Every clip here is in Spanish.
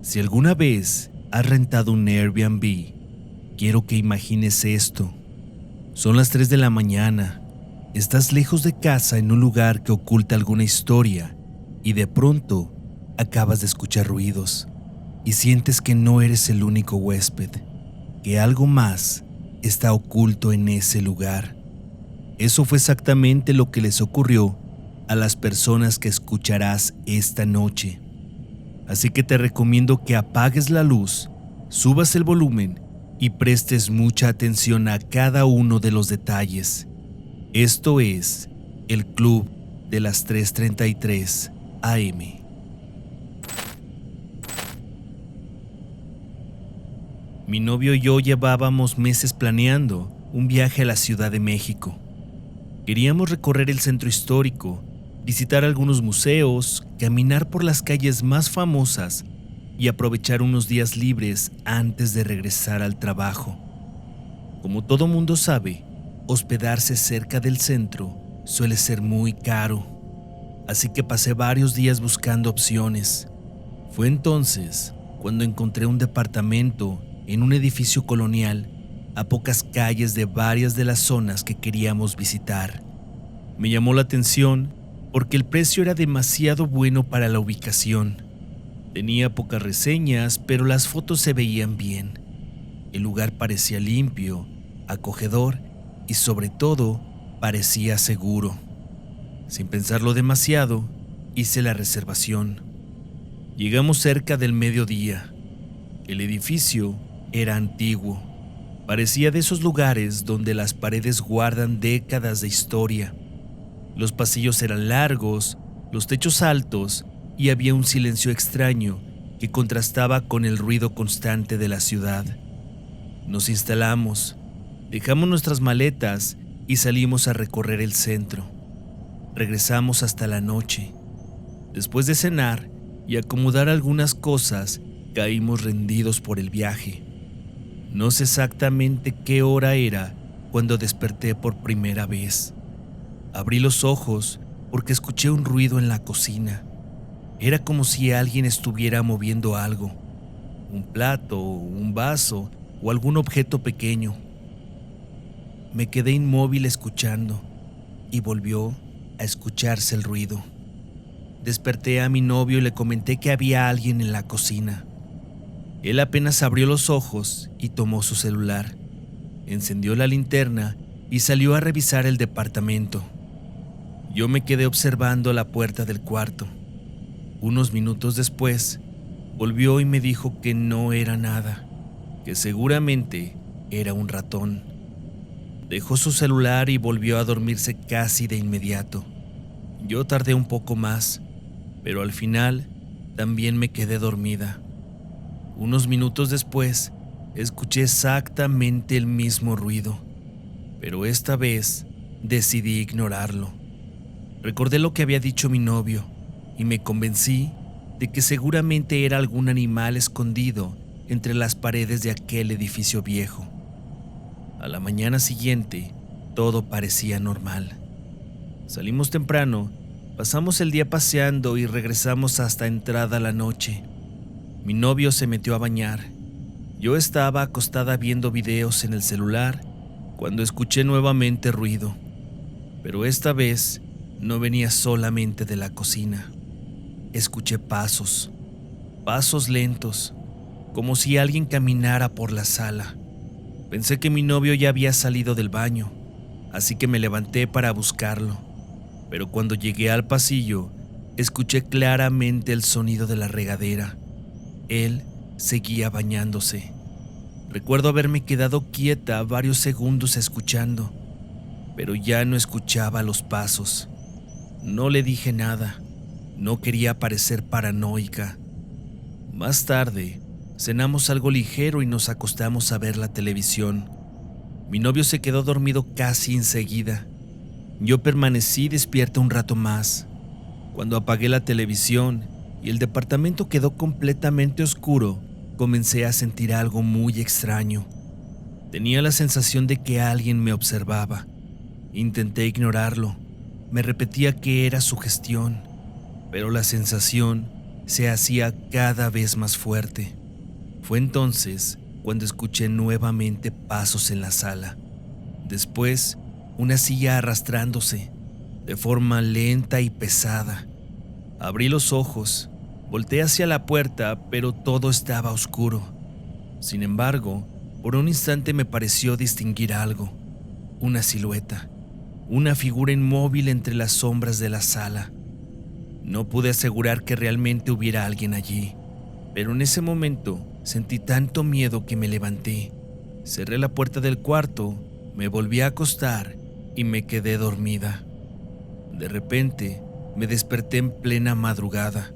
Si alguna vez has rentado un Airbnb, quiero que imagines esto. Son las 3 de la mañana, estás lejos de casa en un lugar que oculta alguna historia y de pronto acabas de escuchar ruidos y sientes que no eres el único huésped, que algo más está oculto en ese lugar. Eso fue exactamente lo que les ocurrió a las personas que escucharás esta noche. Así que te recomiendo que apagues la luz, subas el volumen y prestes mucha atención a cada uno de los detalles. Esto es el Club de las 3:33 AM. Mi novio y yo llevábamos meses planeando un viaje a la Ciudad de México. Queríamos recorrer el centro histórico, visitar algunos museos, caminar por las calles más famosas y aprovechar unos días libres antes de regresar al trabajo. Como todo mundo sabe, hospedarse cerca del centro suele ser muy caro, así que pasé varios días buscando opciones. Fue entonces cuando encontré un departamento en un edificio colonial a pocas calles de varias de las zonas que queríamos visitar. Me llamó la atención porque el precio era demasiado bueno para la ubicación. Tenía pocas reseñas, pero las fotos se veían bien. El lugar parecía limpio, acogedor y sobre todo parecía seguro. Sin pensarlo demasiado, hice la reservación. Llegamos cerca del mediodía. El edificio era antiguo. Parecía de esos lugares donde las paredes guardan décadas de historia. Los pasillos eran largos, los techos altos y había un silencio extraño que contrastaba con el ruido constante de la ciudad. Nos instalamos, dejamos nuestras maletas y salimos a recorrer el centro. Regresamos hasta la noche. Después de cenar y acomodar algunas cosas, caímos rendidos por el viaje. No sé exactamente qué hora era cuando desperté por primera vez. Abrí los ojos porque escuché un ruido en la cocina. Era como si alguien estuviera moviendo algo, un plato, un vaso o algún objeto pequeño. Me quedé inmóvil escuchando y volvió a escucharse el ruido. Desperté a mi novio y le comenté que había alguien en la cocina. Él apenas abrió los ojos y tomó su celular, encendió la linterna y salió a revisar el departamento. Yo me quedé observando la puerta del cuarto. Unos minutos después, volvió y me dijo que no era nada, que seguramente era un ratón. Dejó su celular y volvió a dormirse casi de inmediato. Yo tardé un poco más, pero al final también me quedé dormida. Unos minutos después, escuché exactamente el mismo ruido, pero esta vez decidí ignorarlo. Recordé lo que había dicho mi novio y me convencí de que seguramente era algún animal escondido entre las paredes de aquel edificio viejo. A la mañana siguiente, todo parecía normal. Salimos temprano, pasamos el día paseando y regresamos hasta entrada la noche. Mi novio se metió a bañar. Yo estaba acostada viendo videos en el celular cuando escuché nuevamente ruido, pero esta vez no venía solamente de la cocina. Escuché pasos lentos, como si alguien caminara por la sala. Pensé que mi novio ya había salido del baño, así que me levanté para buscarlo. Pero cuando llegué al pasillo, escuché claramente el sonido de la regadera. Él seguía bañándose. Recuerdo haberme quedado quieta varios segundos escuchando, pero ya no escuchaba los pasos. No le dije nada, no quería parecer paranoica. Más tarde, cenamos algo ligero y nos acostamos a ver la televisión. Mi novio se quedó dormido casi enseguida. Yo permanecí despierta un rato más. Cuando apagué la televisión y el departamento quedó completamente oscuro, comencé a sentir algo muy extraño. Tenía la sensación de que alguien me observaba. Intenté ignorarlo. Me repetía que era sugestión, pero la sensación se hacía cada vez más fuerte. Fue entonces cuando escuché nuevamente pasos en la sala. Después, una silla arrastrándose, de forma lenta y pesada. Abrí los ojos, volteé hacia la puerta, pero todo estaba oscuro. Sin embargo, por un instante me pareció distinguir algo, una silueta, una figura inmóvil entre las sombras de la sala. No pude asegurar que realmente hubiera alguien allí, pero en ese momento sentí tanto miedo que me levanté, cerré la puerta del cuarto, me volví a acostar y me quedé dormida. De repente, me desperté en plena madrugada.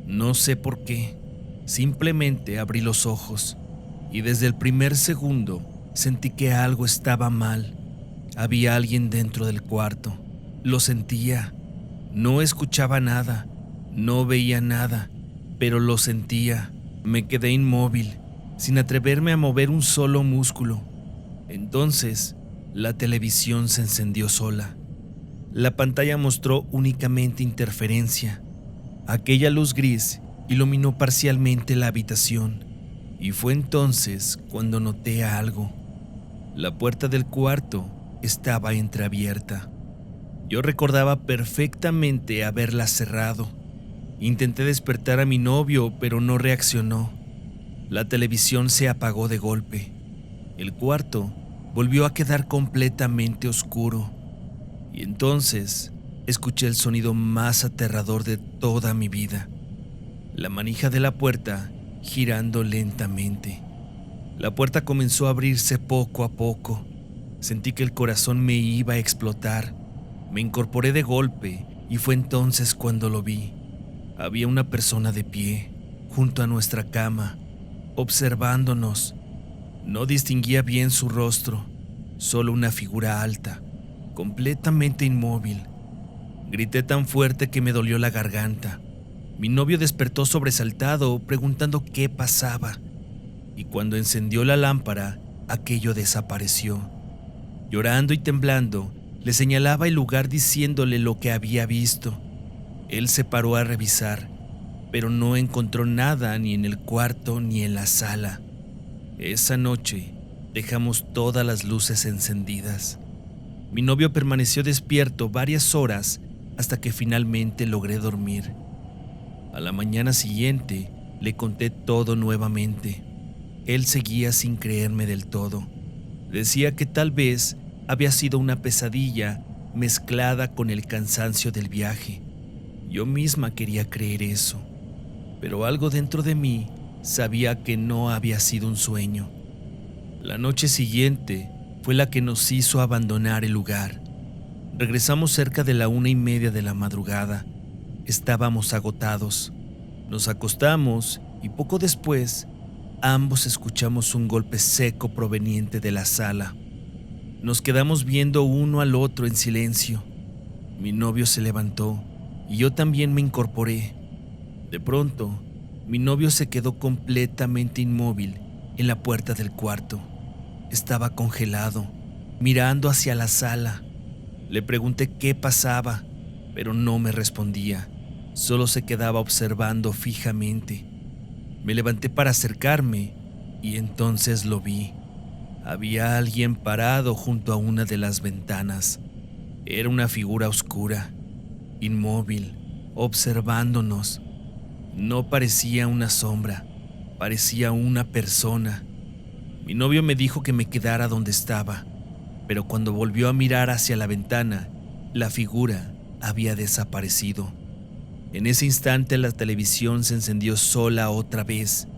No sé por qué, simplemente abrí los ojos y desde el primer segundo sentí que algo estaba mal. Había alguien dentro del cuarto. Lo sentía. No escuchaba nada, no veía nada, pero lo sentía. Me quedé inmóvil, sin atreverme a mover un solo músculo. Entonces, la televisión se encendió sola. La pantalla mostró únicamente interferencia. Aquella luz gris iluminó parcialmente la habitación, y fue entonces cuando noté algo. La puerta del cuarto estaba entreabierta. Yo recordaba perfectamente haberla cerrado. Intenté despertar a mi novio, pero no reaccionó. La televisión se apagó de golpe. El cuarto volvió a quedar completamente oscuro. Y entonces escuché el sonido más aterrador de toda mi vida. La manija de la puerta girando lentamente. La puerta comenzó a abrirse poco a poco. Sentí que el corazón me iba a explotar. Me incorporé de golpe y fue entonces cuando lo vi. Había una persona de pie, junto a nuestra cama, observándonos. No distinguía bien su rostro, solo una figura alta, completamente inmóvil. Grité tan fuerte que me dolió la garganta. Mi novio despertó sobresaltado, preguntando qué pasaba, y cuando encendió la lámpara, aquello desapareció. Llorando y temblando, le señalaba el lugar diciéndole lo que había visto. Él se paró a revisar, pero no encontró nada ni en el cuarto ni en la sala. Esa noche dejamos todas las luces encendidas. Mi novio permaneció despierto varias horas hasta que finalmente logré dormir. A la mañana siguiente le conté todo nuevamente. Él seguía sin creerme del todo. Decía que tal vez había sido una pesadilla mezclada con el cansancio del viaje. Yo misma quería creer eso, pero algo dentro de mí sabía que no había sido un sueño. La noche siguiente fue la que nos hizo abandonar el lugar. Regresamos cerca de la 1:30 de la madrugada. Estábamos agotados. Nos acostamos y poco después ambos escuchamos un golpe seco proveniente de la sala. Nos quedamos viendo uno al otro en silencio. Mi novio se levantó y yo también me incorporé. De pronto, mi novio se quedó completamente inmóvil en la puerta del cuarto. Estaba congelado, mirando hacia la sala. Le pregunté qué pasaba, pero no me respondía. Solo se quedaba observando fijamente. Me levanté para acercarme y entonces lo vi. Había alguien parado junto a una de las ventanas. Era una figura oscura, inmóvil, observándonos. No parecía una sombra, parecía una persona. Mi novio me dijo que me quedara donde estaba, pero cuando volvió a mirar hacia la ventana, la figura había desaparecido. En ese instante la televisión se encendió sola otra vez.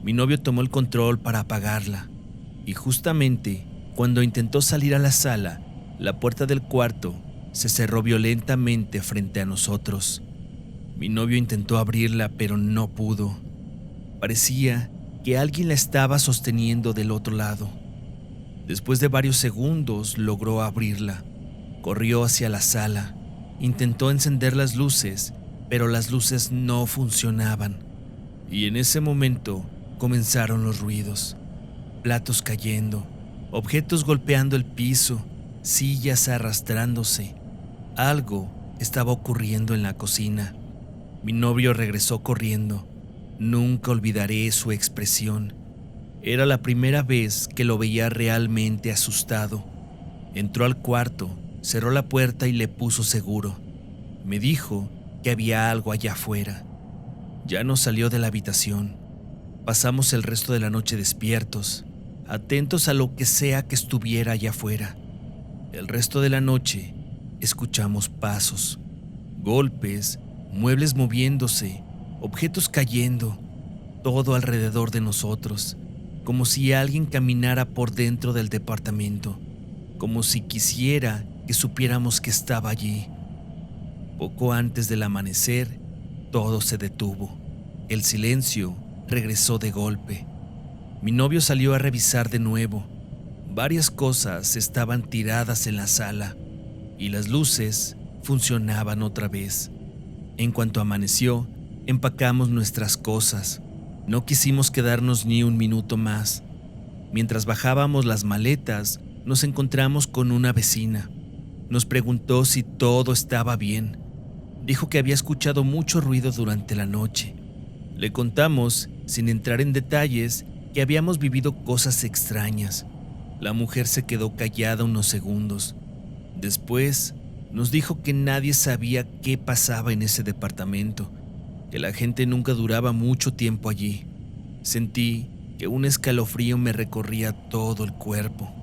Mi novio tomó el control para apagarla, y justamente cuando intentó salir a la sala, la puerta del cuarto se cerró violentamente frente a nosotros. Mi novio intentó abrirla, pero no pudo. Parecía que alguien la estaba sosteniendo del otro lado. Después de varios segundos logró abrirla. Corrió hacia la sala. Intentó encender las luces, pero las luces no funcionaban. Y en ese momento comenzaron los ruidos. Platos cayendo, objetos golpeando el piso, sillas arrastrándose. Algo estaba ocurriendo en la cocina. Mi novio regresó corriendo. Nunca olvidaré su expresión. Era la primera vez que lo veía realmente asustado. Entró al cuarto, cerró la puerta y le puso seguro. Me dijo que había algo allá afuera. Ya no salió de la habitación. Pasamos el resto de la noche despiertos, atentos a lo que sea que estuviera allá afuera. El resto de la noche escuchamos pasos, golpes, muebles moviéndose, objetos cayendo, todo alrededor de nosotros, como si alguien caminara por dentro del departamento, como si quisiera que supiéramos que estaba allí. Poco antes del amanecer, todo se detuvo. El silencio regresó de golpe. Mi novio salió a revisar de nuevo. Varias cosas estaban tiradas en la sala y las luces funcionaban otra vez. En cuanto amaneció, empacamos nuestras cosas. No quisimos quedarnos ni un minuto más. Mientras bajábamos las maletas, nos encontramos con una vecina. Nos preguntó si todo estaba bien. Dijo que había escuchado mucho ruido durante la noche. Le contamos, sin entrar en detalles, que habíamos vivido cosas extrañas. La mujer se quedó callada unos segundos. Después, nos dijo que nadie sabía qué pasaba en ese departamento, que la gente nunca duraba mucho tiempo allí. Sentí que un escalofrío me recorría todo el cuerpo.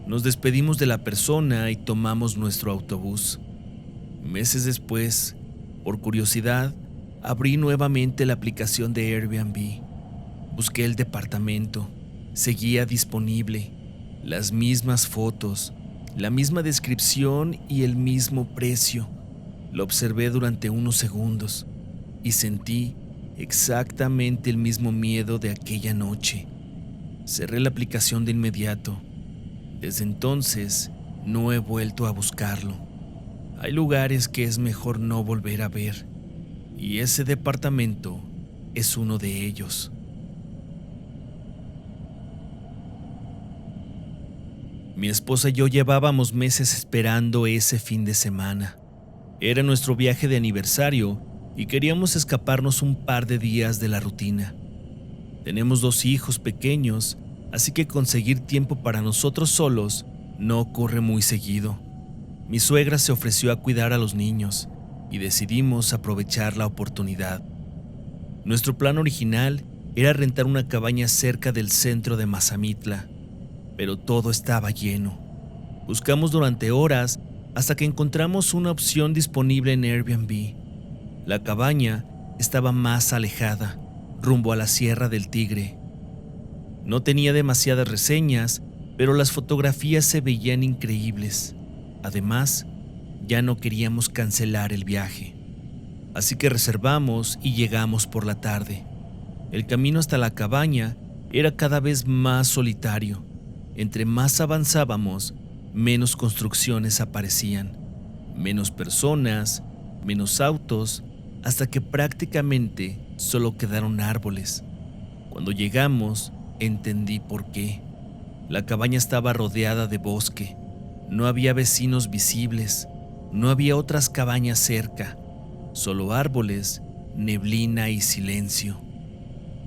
Nos despedimos de la persona y tomamos nuestro autobús. Meses después, por curiosidad, abrí nuevamente la aplicación de Airbnb. Busqué el departamento. Seguía disponible. Las mismas fotos, la misma descripción y el mismo precio. Lo observé durante unos segundos y sentí exactamente el mismo miedo de aquella noche. Cerré la aplicación de inmediato. Desde entonces, no he vuelto a buscarlo. Hay lugares que es mejor no volver a ver, y ese departamento es uno de ellos. Mi esposa y yo llevábamos meses esperando ese fin de semana. Era nuestro viaje de aniversario y queríamos escaparnos un par de días de la rutina. Tenemos 2 hijos pequeños, así que conseguir tiempo para nosotros solos no ocurre muy seguido. Mi suegra se ofreció a cuidar a los niños y decidimos aprovechar la oportunidad. Nuestro plan original era rentar una cabaña cerca del centro de Mazamitla, pero todo estaba lleno. Buscamos durante horas hasta que encontramos una opción disponible en Airbnb. La cabaña estaba más alejada, rumbo a la Sierra del Tigre. No tenía demasiadas reseñas, pero las fotografías se veían increíbles. Además, ya no queríamos cancelar el viaje. Así que reservamos y llegamos por la tarde. El camino hasta la cabaña era cada vez más solitario. Entre más avanzábamos, menos construcciones aparecían, menos personas, menos autos, hasta que prácticamente solo quedaron árboles. Cuando llegamos, entendí por qué. La cabaña estaba rodeada de bosque. No había vecinos visibles. No había otras cabañas cerca. Solo árboles, neblina y silencio.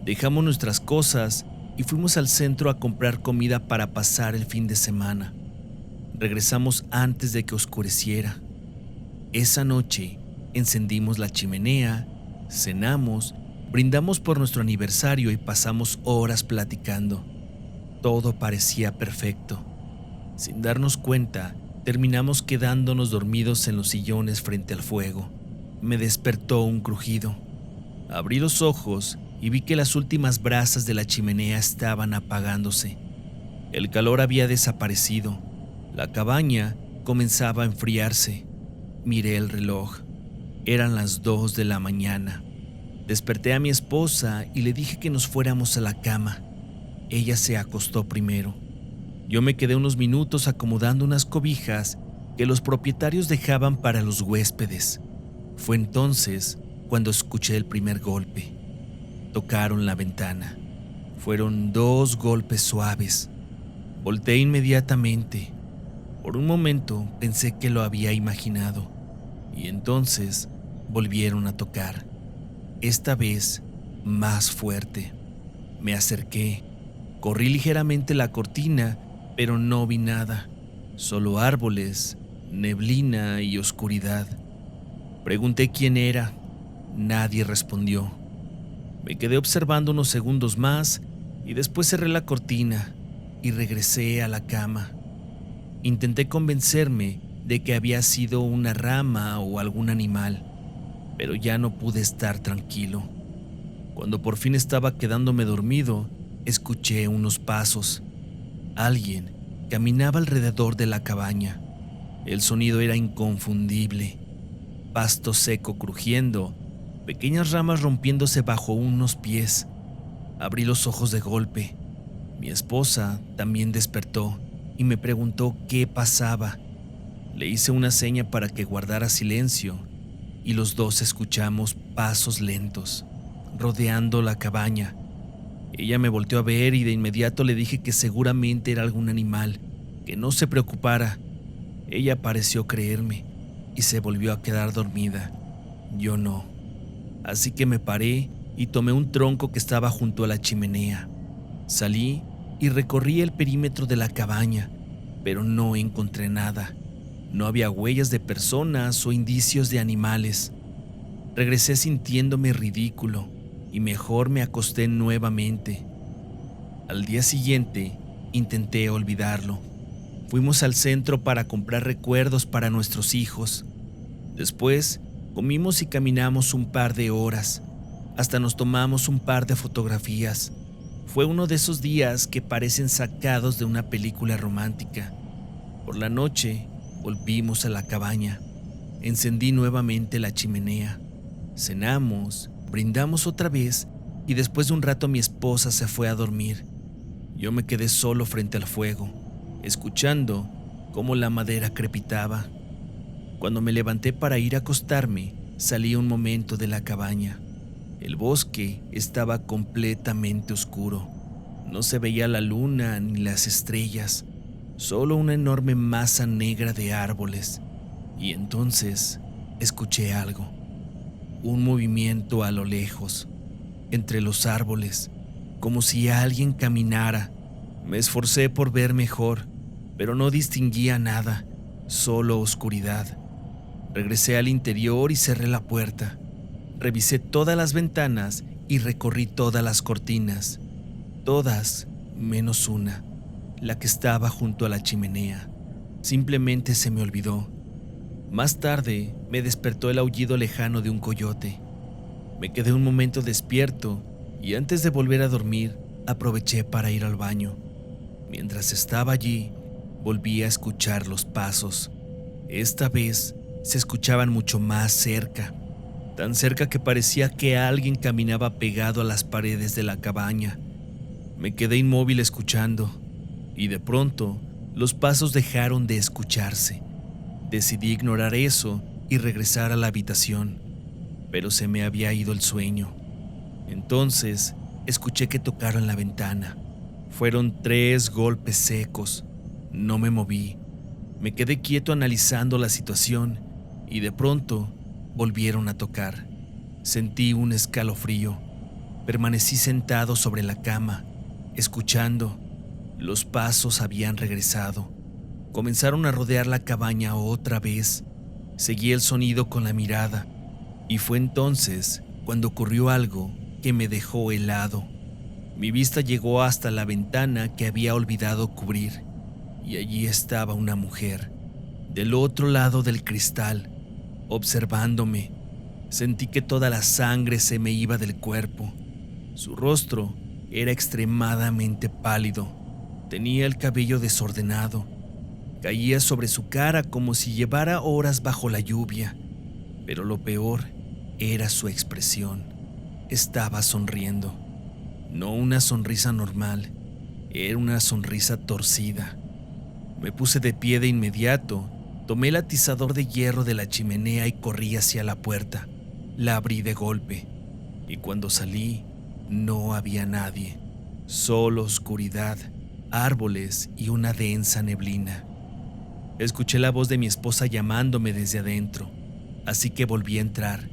Dejamos nuestras cosas y fuimos al centro a comprar comida para pasar el fin de semana. Regresamos antes de que oscureciera. Esa noche encendimos la chimenea, cenamos, brindamos por nuestro aniversario y pasamos horas platicando. Todo parecía perfecto. Sin darnos cuenta, terminamos quedándonos dormidos en los sillones frente al fuego. Me despertó un crujido. Abrí los ojos y vi que las últimas brasas de la chimenea estaban apagándose. El calor había desaparecido. La cabaña comenzaba a enfriarse. Miré el reloj. Eran las 2 de la mañana. Desperté a mi esposa y le dije que nos fuéramos a la cama. Ella se acostó primero. Yo me quedé unos minutos acomodando unas cobijas que los propietarios dejaban para los huéspedes. Fue entonces cuando escuché el primer golpe. Tocaron la ventana. Fueron 2 golpes suaves. Volteé inmediatamente. Por un momento pensé que lo había imaginado. Y entonces volvieron a tocar. esta vez más fuerte. Me acerqué, corrí ligeramente la cortina, pero no vi nada, solo árboles, neblina y oscuridad. Pregunté quién era, nadie respondió. Me quedé observando unos segundos más y después cerré la cortina y regresé a la cama. Intenté convencerme de que había sido una rama o algún animal, pero ya no pude estar tranquilo. Cuando por fin estaba quedándome dormido, escuché unos pasos. Alguien caminaba alrededor de la cabaña. El sonido era inconfundible. Pasto seco crujiendo, pequeñas ramas rompiéndose bajo unos pies. Abrí los ojos de golpe. Mi esposa también despertó y me preguntó qué pasaba. Le hice una seña para que guardara silencio y los dos escuchamos pasos lentos, rodeando la cabaña. Ella me volteó a ver y de inmediato le dije que seguramente era algún animal, que no se preocupara. Ella pareció creerme y se volvió a quedar dormida. Yo no. Así que me paré y tomé un tronco que estaba junto a la chimenea. Salí y recorrí el perímetro de la cabaña, pero no encontré nada. No había huellas de personas o indicios de animales. Regresé sintiéndome ridículo y mejor me acosté nuevamente. Al día siguiente intenté olvidarlo. Fuimos al centro para comprar recuerdos para nuestros hijos. Después comimos y caminamos un par de horas. Hasta nos tomamos un par de fotografías. Fue uno de esos días que parecen sacados de una película romántica. Por la noche volvimos a la cabaña. Encendí nuevamente la chimenea. Cenamos, brindamos otra vez y después de un rato mi esposa se fue a dormir. Yo me quedé solo frente al fuego, escuchando cómo la madera crepitaba. Cuando me levanté para ir a acostarme, salí un momento de la cabaña. El bosque estaba completamente oscuro. No se veía la luna ni las estrellas, solo una enorme masa negra de árboles. Y entonces escuché algo. Un movimiento a lo lejos, entre los árboles, como si alguien caminara. Me esforcé por ver mejor, pero no distinguía nada, solo oscuridad. Regresé al interior y cerré la puerta. Revisé todas las ventanas y recorrí todas las cortinas. Todas menos una, la que estaba junto a la chimenea. Simplemente se me olvidó. Más tarde me despertó el aullido lejano de un coyote. Me quedé un momento despierto y antes de volver a dormir aproveché para ir al baño. Mientras estaba allí, volví a escuchar los pasos. Esta vez se escuchaban mucho más cerca, tan cerca que parecía que alguien caminaba pegado a las paredes de la cabaña. Me quedé inmóvil escuchando y de pronto los pasos dejaron de escucharse. Decidí ignorar eso y regresar a la habitación, pero se me había ido el sueño. Entonces escuché que tocaron la ventana. Fueron 3 golpes secos. No me moví. Me quedé quieto analizando la situación y de pronto volvieron a tocar. Sentí un escalofrío. Permanecí sentado sobre la cama, escuchando. Los pasos habían regresado. Comenzaron a rodear la cabaña otra vez. Seguí el sonido con la mirada y fue entonces cuando ocurrió algo que me dejó helado. Mi vista llegó hasta la ventana que había olvidado cubrir y allí estaba una mujer, del otro lado del cristal, observándome. Sentí que toda la sangre se me iba del cuerpo. Su rostro era extremadamente pálido. Tenía el cabello desordenado. Caía sobre su cara como si llevara horas bajo la lluvia. Pero lo peor era su expresión. Estaba sonriendo. No una sonrisa normal, era una sonrisa torcida. Me puse de pie de inmediato, tomé el atizador de hierro de la chimenea y corrí hacia la puerta. La abrí de golpe, y cuando salí, no había nadie. Solo oscuridad, árboles y una densa neblina. Escuché la voz de mi esposa llamándome desde adentro, así que volví a entrar.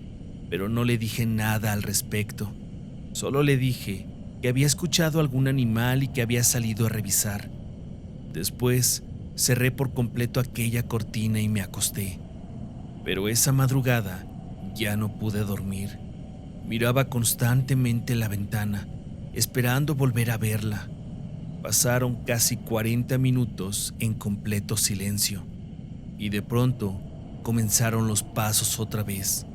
pero no le dije nada al respecto. Solo le dije que había escuchado algún animal y que había salido a revisar. Después cerré por completo aquella cortina y me acosté. Pero esa madrugada ya no pude dormir. Miraba constantemente la ventana, esperando volver a verla. Pasaron casi 40 minutos en completo silencio y de pronto comenzaron los pasos otra vez.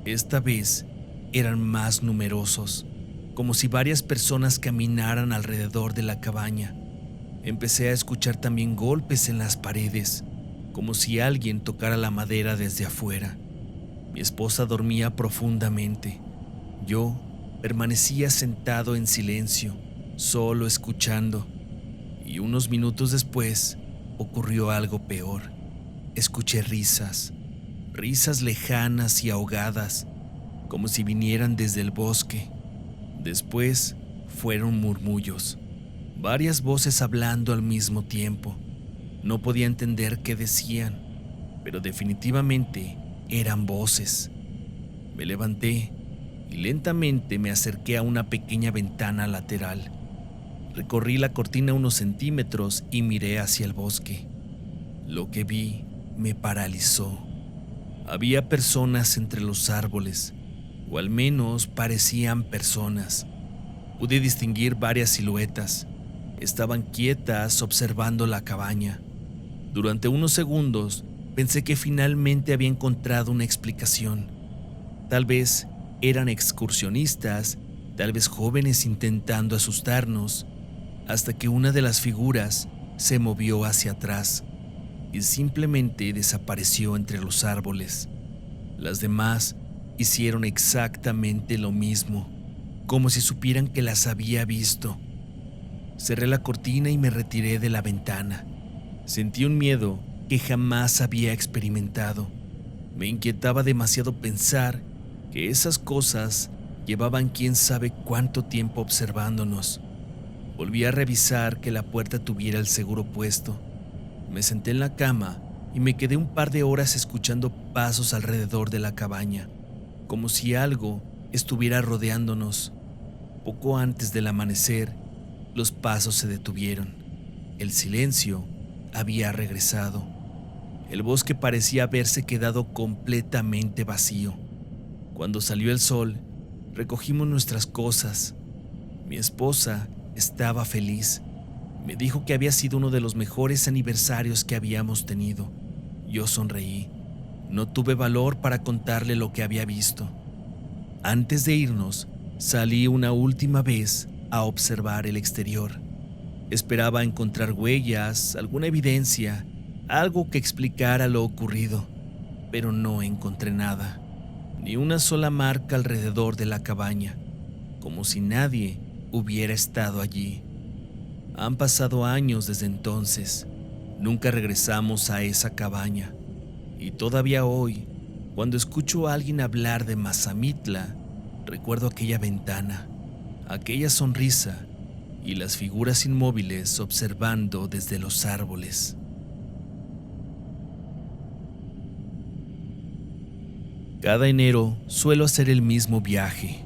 Esta vez eran más numerosos, como si varias personas caminaran alrededor de la cabaña. Empecé a escuchar también golpes en las paredes, como si alguien tocara la madera desde afuera. Mi esposa dormía profundamente. Yo permanecía sentado en silencio, solo escuchando. Y unos minutos después ocurrió algo peor. Escuché risas lejanas y ahogadas, como si vinieran desde el bosque. Después fueron murmullos, varias voces hablando al mismo tiempo. No podía entender qué decían, pero definitivamente eran voces. Me levanté y lentamente me acerqué a una pequeña ventana lateral. Recorrí la cortina unos centímetros y miré hacia el bosque. Lo que vi me paralizó. Había personas entre los árboles, o al menos parecían personas. Pude distinguir varias siluetas. Estaban quietas observando la cabaña. Durante unos segundos pensé que finalmente había encontrado una explicación. Tal vez eran excursionistas, tal vez jóvenes intentando asustarnos, hasta que una de las figuras se movió hacia atrás y simplemente desapareció entre los árboles. Las demás hicieron exactamente lo mismo, como si supieran que las había visto. Cerré la cortina y me retiré de la ventana. Sentí un miedo que jamás había experimentado. Me inquietaba demasiado pensar que esas cosas llevaban quién sabe cuánto tiempo observándonos. Volví a revisar que la puerta tuviera el seguro puesto. Me senté en la cama y me quedé un par de horas escuchando pasos alrededor de la cabaña, como si algo estuviera rodeándonos. Poco antes del amanecer, los pasos se detuvieron. El silencio había regresado. El bosque parecía haberse quedado completamente vacío. Cuando salió el sol, recogimos nuestras cosas. Mi esposa estaba feliz. Me dijo que había sido uno de los mejores aniversarios que habíamos tenido. Yo sonreí. No tuve valor para contarle lo que había visto. Antes de irnos, salí una última vez a observar el exterior. Esperaba encontrar huellas, alguna evidencia, algo que explicara lo ocurrido, pero no encontré nada. Ni una sola marca alrededor de la cabaña, como si nadie hubiera estado allí. Han pasado años desde entonces. Nunca regresamos a esa cabaña. Y todavía hoy, cuando escucho a alguien hablar de Mazamitla, recuerdo aquella ventana, aquella sonrisa y las figuras inmóviles observando desde los árboles. Cada enero suelo hacer el mismo viaje.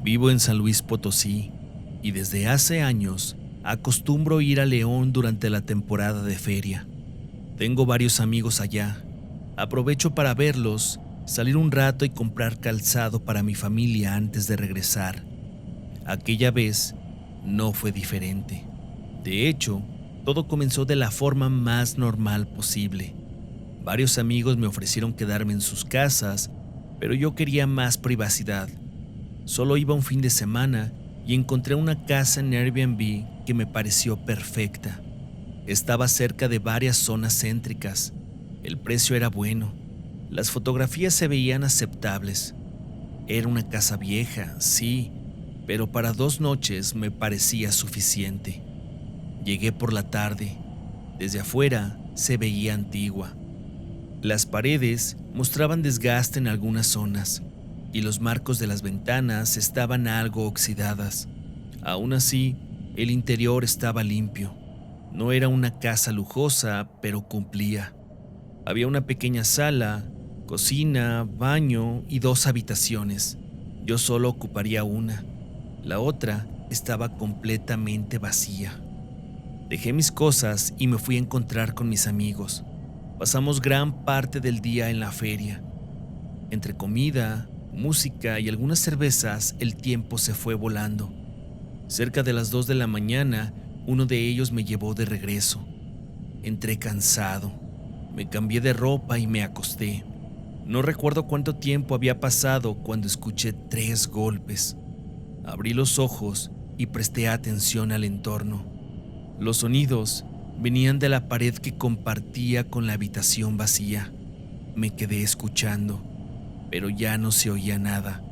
Vivo en San Luis Potosí y desde hace años acostumbro ir a León durante la temporada de feria. Tengo varios amigos allá. Aprovecho para verlos, salir un rato y comprar calzado para mi familia antes de regresar. Aquella vez no fue diferente. De hecho, todo comenzó de la forma más normal posible. Varios amigos me ofrecieron quedarme en sus casas, pero yo quería más privacidad. Solo iba un fin de semana y encontré una casa en Airbnb que me pareció perfecta. Estaba cerca de varias zonas céntricas. El precio era bueno. Las fotografías se veían aceptables. Era una casa vieja, sí, pero para 2 noches me parecía suficiente. Llegué por la tarde. Desde afuera se veía antigua. Las paredes mostraban desgaste en algunas zonas y los marcos de las ventanas estaban algo oxidadas. Aún así, el interior estaba limpio. No era una casa lujosa, pero cumplía. Había una pequeña sala, cocina, baño y 2 habitaciones. Yo solo ocuparía una. La otra estaba completamente vacía. Dejé mis cosas y me fui a encontrar con mis amigos. Pasamos gran parte del día en la feria. Entre comida, música y algunas cervezas, el tiempo se fue volando. Cerca de las 2 de la mañana, uno de ellos me llevó de regreso. Entré cansado. Me cambié de ropa y me acosté. No recuerdo cuánto tiempo había pasado cuando escuché 3 golpes. Abrí los ojos y presté atención al entorno. Los sonidos venían de la pared que compartía con la habitación vacía. Me quedé escuchando, pero ya no se oía nada.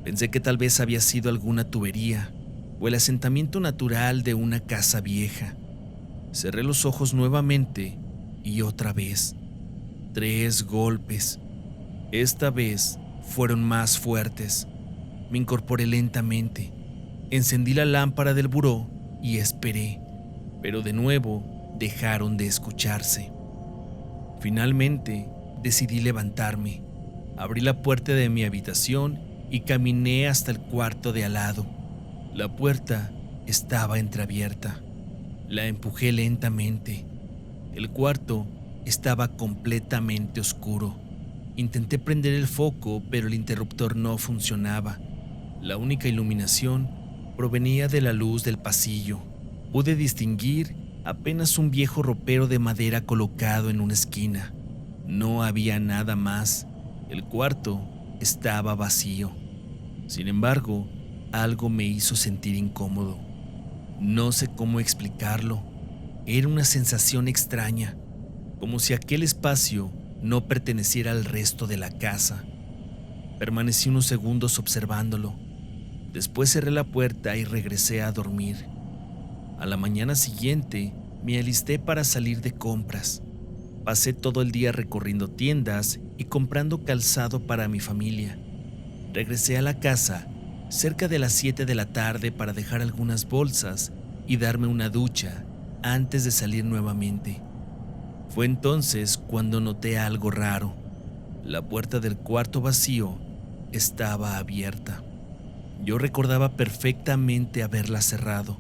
Pensé que tal vez había sido alguna tubería o el asentamiento natural de una casa vieja. Cerré los ojos nuevamente y otra vez. 3 golpes. Esta vez fueron más fuertes. Me incorporé lentamente. Encendí la lámpara del buró y esperé, pero de nuevo dejaron de escucharse. Finalmente decidí levantarme. Abrí la puerta de mi habitación y caminé hasta el cuarto de al lado. La puerta estaba entreabierta. La empujé lentamente. El cuarto estaba completamente oscuro. Intenté prender el foco, pero el interruptor no funcionaba. La única iluminación provenía de la luz del pasillo. Pude distinguir apenas un viejo ropero de madera colocado en una esquina. No había nada más. El cuarto estaba vacío. Sin embargo, algo me hizo sentir incómodo. No sé cómo explicarlo. Era una sensación extraña, como si aquel espacio no perteneciera al resto de la casa. Permanecí unos segundos observándolo. Después cerré la puerta y regresé a dormir. A la mañana siguiente me alisté para salir de compras. Pasé todo el día recorriendo tiendas y comprando calzado para mi familia. Regresé a la casa cerca de las 7 de la tarde para dejar algunas bolsas y darme una ducha antes de salir nuevamente. Fue entonces cuando noté algo raro. La puerta del cuarto vacío estaba abierta. Yo recordaba perfectamente haberla cerrado.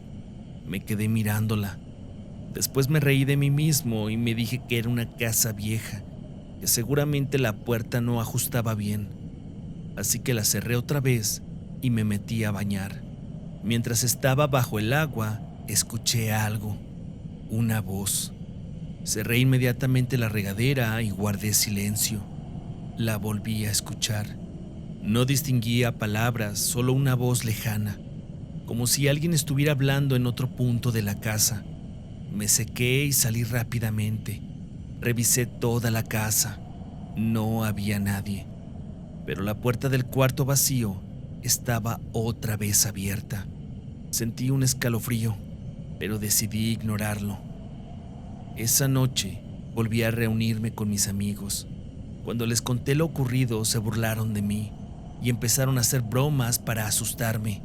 Me quedé mirándola. Después me reí de mí mismo y me dije que era una casa vieja, que seguramente la puerta no ajustaba bien. Así que la cerré otra vez y me metí a bañar. Mientras estaba bajo el agua, escuché algo, una voz. Cerré inmediatamente la regadera y guardé silencio. La volví a escuchar. No distinguía palabras, solo una voz lejana, como si alguien estuviera hablando en otro punto de la casa. Me sequé y salí rápidamente. Revisé toda la casa. No había nadie, pero la puerta del cuarto vacío estaba otra vez abierta. Sentí un escalofrío, pero decidí ignorarlo. Esa noche volví a reunirme con mis amigos. Cuando les conté lo ocurrido, se burlaron de mí y empezaron a hacer bromas para asustarme.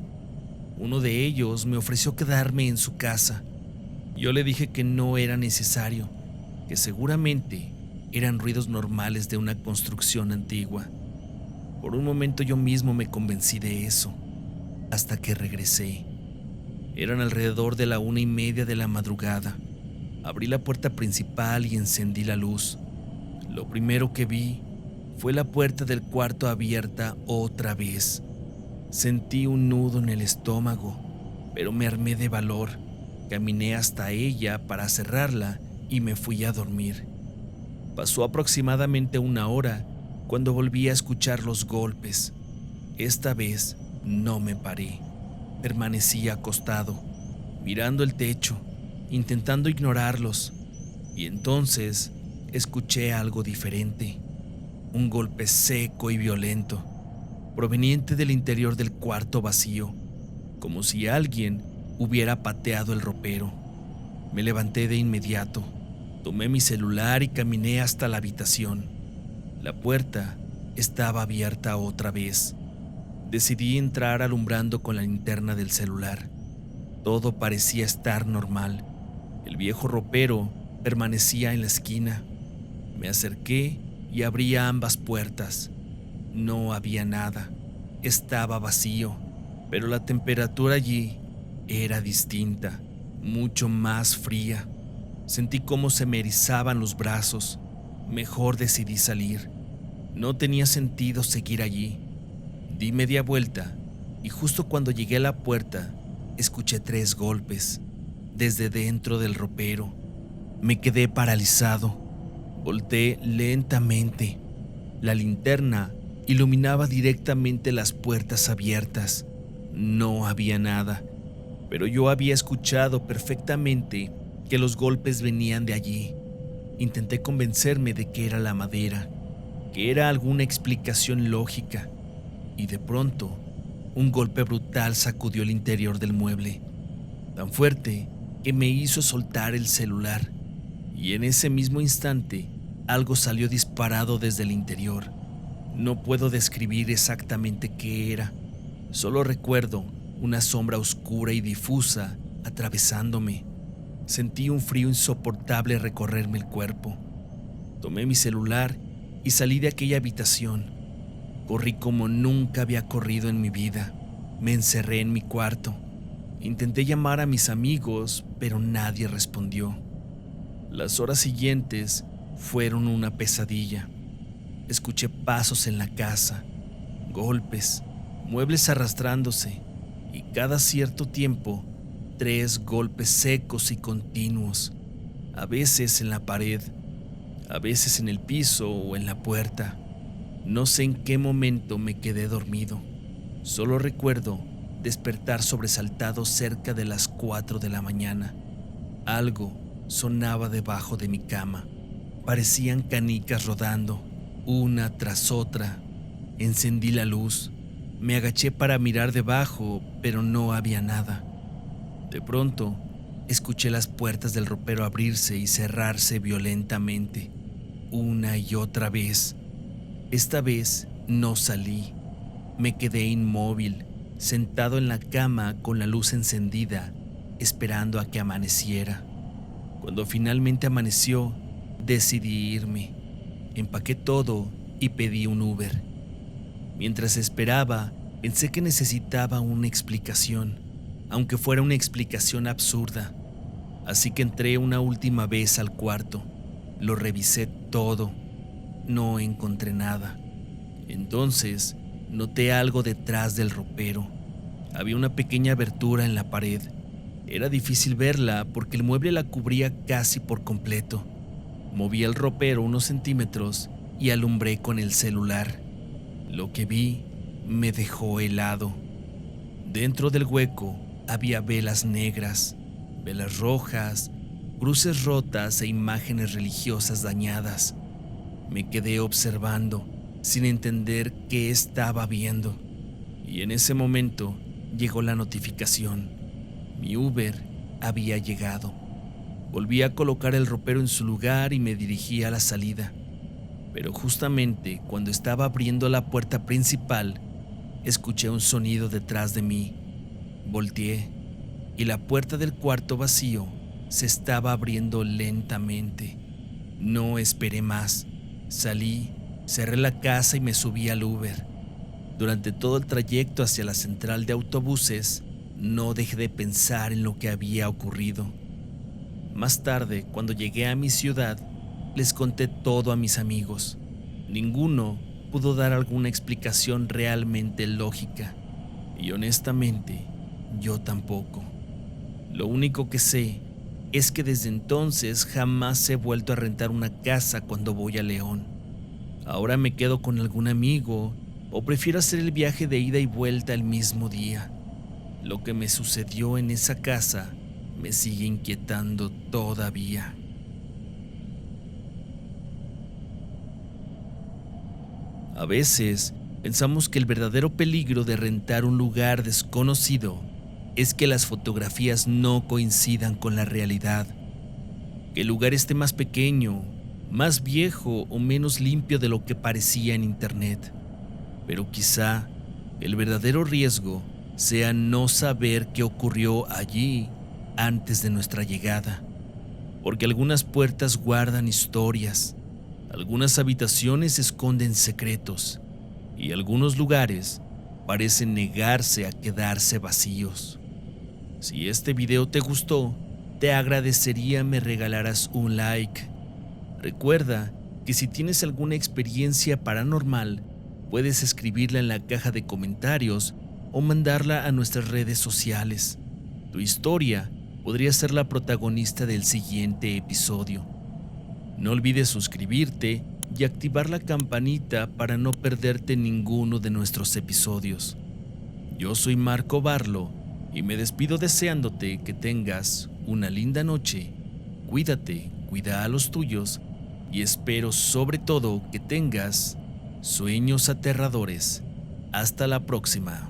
Uno de ellos me ofreció quedarme en su casa. Yo le dije que no era necesario, que seguramente eran ruidos normales de una construcción antigua. Por un momento yo mismo me convencí de eso, hasta que regresé. Eran alrededor de la 1:30 de la madrugada. Abrí la puerta principal y encendí la luz. Lo primero que vi fue la puerta del cuarto abierta otra vez. Sentí un nudo en el estómago, pero me armé de valor. Caminé hasta ella para cerrarla y me fui a dormir. Pasó aproximadamente 1 hora cuando volví a escuchar los golpes. Esta vez no me paré. Permanecí acostado, mirando el techo, intentando ignorarlos. Y entonces escuché algo diferente. Un golpe seco y violento, proveniente del interior del cuarto vacío, como si alguien hubiera pateado el ropero. Me levanté de inmediato, tomé mi celular y caminé hasta la habitación. La puerta estaba abierta otra vez. Decidí entrar alumbrando con la linterna del celular. Todo parecía estar normal. El viejo ropero permanecía en la esquina. Me acerqué y abrí ambas puertas. No había nada, estaba vacío, pero la temperatura allí era distinta, mucho más fría. Sentí cómo se me erizaban los brazos. Mejor decidí salir. No tenía sentido seguir allí. Di media vuelta y justo cuando llegué a la puerta, escuché 3 golpes desde dentro del ropero. Me quedé paralizado. Volteé lentamente. La linterna iluminaba directamente las puertas abiertas. No había nada, pero yo había escuchado perfectamente que los golpes venían de allí. Intenté convencerme de que era la madera, que era alguna explicación lógica, y de pronto, un golpe brutal sacudió el interior del mueble, tan fuerte que me hizo soltar el celular, y en ese mismo instante, algo salió disparado desde el interior. No puedo describir exactamente qué era, solo recuerdo una sombra oscura y difusa atravesándome. Sentí un frío insoportable recorrerme el cuerpo. Tomé mi celular y salí de aquella habitación. Corrí como nunca había corrido en mi vida. Me encerré en mi cuarto. Intenté llamar a mis amigos, pero nadie respondió. Las horas siguientes fueron una pesadilla. Escuché pasos en la casa, golpes, muebles arrastrándose y cada cierto tiempo 3 golpes secos y continuos, a veces en la pared, a veces en el piso o en la puerta. No sé en qué momento me quedé dormido. Solo recuerdo despertar sobresaltado cerca de las 4 de la mañana. Algo sonaba debajo de mi cama. Parecían canicas rodando, una tras otra. Encendí la luz. Me agaché para mirar debajo, pero no había nada. De pronto, escuché las puertas del ropero abrirse y cerrarse violentamente, una y otra vez. Esta vez no salí. Me quedé inmóvil, sentado en la cama con la luz encendida, esperando a que amaneciera. Cuando finalmente amaneció, decidí irme. Empaqué todo y pedí un Uber. Mientras esperaba, pensé que necesitaba una explicación, aunque fuera una explicación absurda. Así que entré una última vez al cuarto. Lo revisé todo. No encontré nada. Entonces, noté algo detrás del ropero. Había una pequeña abertura en la pared. Era difícil verla porque el mueble la cubría casi por completo. Moví el ropero unos centímetros y alumbré con el celular. Lo que vi me dejó helado. Dentro del hueco había velas negras, velas rojas, cruces rotas e imágenes religiosas dañadas. Me quedé observando, sin entender qué estaba viendo. Y en ese momento llegó la notificación. Mi Uber había llegado. Volví a colocar el ropero en su lugar y me dirigí a la salida. Pero justamente cuando estaba abriendo la puerta principal, escuché un sonido detrás de mí. Volteé y la puerta del cuarto vacío se estaba abriendo lentamente. No esperé más. Salí, cerré la casa y me subí al Uber. Durante todo el trayecto hacia la central de autobuses, no dejé de pensar en lo que había ocurrido. Más tarde, cuando llegué a mi ciudad, les conté todo a mis amigos. Ninguno pudo dar alguna explicación realmente lógica. Y honestamente, yo tampoco. Lo único que sé es que desde entonces jamás he vuelto a rentar una casa cuando voy a León. Ahora me quedo con algún amigo o prefiero hacer el viaje de ida y vuelta el mismo día. Lo que me sucedió en esa casa me sigue inquietando todavía. A veces pensamos que el verdadero peligro de rentar un lugar desconocido es que las fotografías no coincidan con la realidad, que el lugar esté más pequeño, más viejo o menos limpio de lo que parecía en internet. Pero quizá el verdadero riesgo sea no saber qué ocurrió allí antes de nuestra llegada, porque algunas puertas guardan historias Algunas habitaciones esconden secretos y algunos lugares parecen negarse a quedarse vacíos. Si este video te gustó, te agradecería me regalaras un like. Recuerda que si tienes alguna experiencia paranormal, puedes escribirla en la caja de comentarios o mandarla a nuestras redes sociales. Tu historia podría ser la protagonista del siguiente episodio. No olvides suscribirte y activar la campanita para no perderte ninguno de nuestros episodios. Yo soy Marco Barlo y me despido deseándote que tengas una linda noche. Cuídate, cuida a los tuyos y espero sobre todo que tengas sueños aterradores. Hasta la próxima.